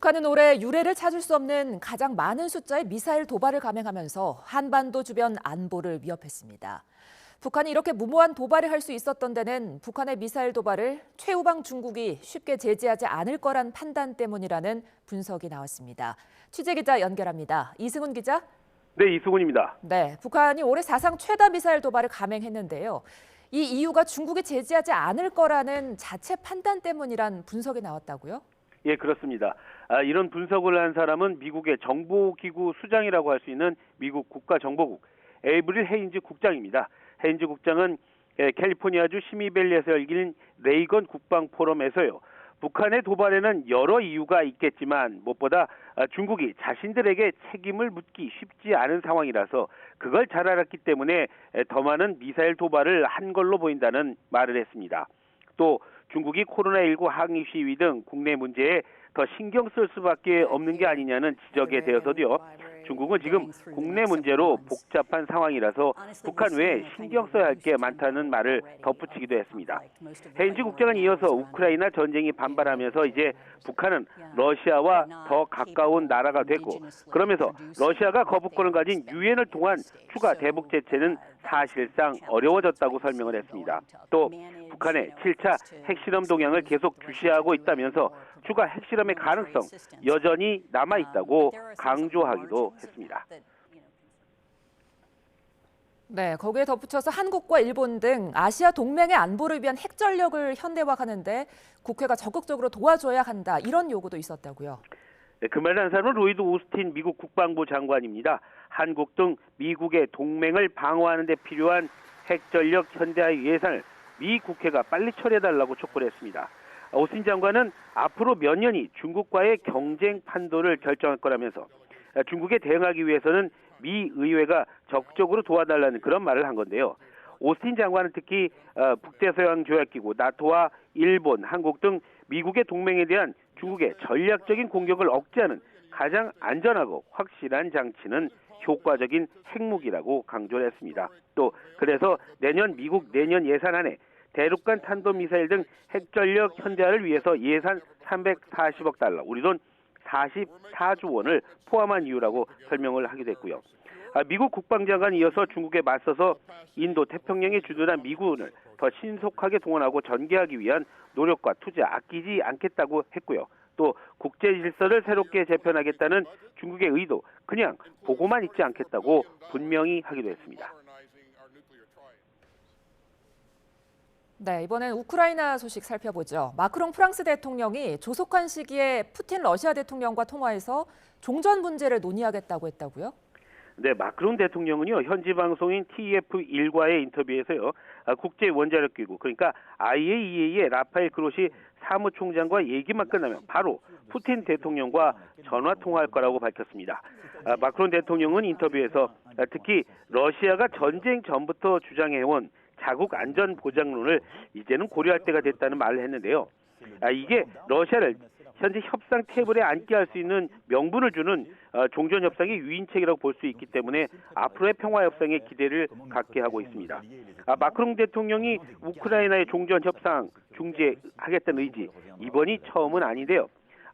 북한은 올해 유례를 찾을 수 없는 가장 많은 숫자의 미사일 도발을 감행하면서 한반도 주변 안보를 위협했습니다. 북한이 이렇게 무모한 도발을 할 수 있었던 데는 북한의 미사일 도발을 최우방 중국이 쉽게 제지하지 않을 거란 판단 때문이라는 분석이 나왔습니다. 취재기자 연결합니다. 이승훈 기자. 네, 이승훈입니다. 네, 북한이 올해 사상 최다 미사일 도발을 감행했는데요. 이 이유가 중국이 제지하지 않을 거라는 자체 판단 때문이란 분석이 나왔다고요? 예, 그렇습니다. 이런 분석을 한 사람은 미국의 정보기구 수장이라고 할 수 있는 미국 국가정보국 에이브릴 헤인즈 국장입니다. 헤인즈 국장은 캘리포니아주 시미밸리에서 열린 레이건 국방포럼에서요. 북한의 도발에는 여러 이유가 있겠지만 무엇보다 중국이 자신들에게 책임을 묻기 쉽지 않은 상황이라서 그걸 잘 알았기 때문에 더 많은 미사일 도발을 한 걸로 보인다는 말을 했습니다. 또 중국이 코로나19 항의 시위 등 국내 문제에 더 신경 쓸 수밖에 없는 게 아니냐는 지적에 대해서도요. 중국은 지금 국내 문제로 복잡한 상황이라서 북한 외에 신경 써야 할 게 많다는 말을 덧붙이기도 했습니다. 헤인즈 국장은 이어서 우크라이나 전쟁이 반발하면서 이제 북한은 러시아와 더 가까운 나라가 됐고 그러면서 러시아가 거부권을 가진 유엔을 통한 추가 대북 제재는 사실상 어려워졌다고 설명을 했습니다. 또 북한의 7차 핵실험 동향을 계속 주시하고 있다면서 추가 핵실험의 가능성 여전히 남아있다고 강조하기도 했습니다. 네, 거기에 덧붙여서 한국과 일본 등 아시아 동맹의 안보를 위한 핵 전력을 현대화하는데 국회가 적극적으로 도와줘야 한다. 이런 요구도 있었다고요. 네, 그 말을 한 사람은 로이드 오스틴 미국 국방부 장관입니다. 한국 등 미국의 동맹을 방어하는 데 필요한 핵 전력 현대화 예산을 미 국회가 빨리 처리해달라고 촉구를 했습니다. 오스틴 장관은 앞으로 몇 년이 중국과의 경쟁 판도를 결정할 거라면서 중국에 대응하기 위해서는 미 의회가 적극적으로 도와달라는 그런 말을 한 건데요. 오스틴 장관은 특히 북대서양조약기구, 나토와 일본, 한국 등 미국의 동맹에 대한 중국의 전략적인 공격을 억제하는 가장 안전하고 확실한 장치는 효과적인 핵무기라고 강조를 했습니다. 또 그래서 미국 내년 예산안에 대륙간 탄도미사일 등 핵전력 현대화를 위해서 예산 340억 달러, 우리 돈 44조 원을 포함한 이유라고 설명을 하기도 했고요. 미국 국방장관이 이어서 중국에 맞서서 인도 태평양에 주둔한 미군을 더 신속하게 동원하고 전개하기 위한 노력과 투자 아끼지 않겠다고 했고요. 또 국제 질서를 새롭게 재편하겠다는 중국의 의도 그냥 보고만 있지 않겠다고 분명히 하기도 했습니다. 네, 이번엔 우크라이나 소식 살펴보죠. 마크롱 프랑스 대통령이 조속한 시기에 푸틴 러시아 대통령과 통화해서 종전 문제를 논의하겠다고 했다고요? 네, 마크롱 대통령은요, 현지 방송인 TF1과의 인터뷰에서요, 국제 원자력 기구, 그러니까 IAEA의 라파엘 그로시 사무총장과 얘기만 끝나면 바로 푸틴 대통령과 전화 통화할 거라고 밝혔습니다. 마크롱 대통령은 인터뷰에서 특히 러시아가 전쟁 전부터 주장해온 자국 안전 보장론을 이제는 고려할 때가 됐다는 말을 했는데요. 이게 러시아를 현재 협상 테이블에 앉게 할 수 있는 명분을 주는 종전 협상의 유인책이라고 볼 수 있기 때문에 앞으로의 평화 협상에 기대를 갖게 하고 있습니다. 마크롱 대통령이 우크라이나의 종전 협상 중지하겠다는 의지 이번이 처음은 아닌데요.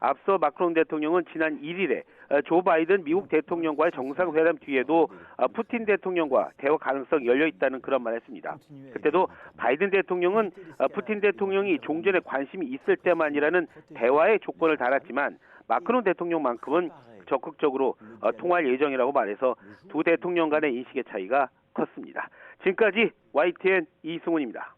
앞서 마크롱 대통령은 지난 1일에 조 바이든 미국 대통령과의 정상회담 뒤에도 푸틴 대통령과 대화 가능성이 열려 있다는 그런 말을 했습니다. 그때도 바이든 대통령은 푸틴 대통령이 종전에 관심이 있을 때만이라는 대화의 조건을 달았지만 마크롱 대통령만큼은 적극적으로 통화할 예정이라고 말해서 두 대통령 간의 인식의 차이가 컸습니다. 지금까지 YTN 이승훈입니다.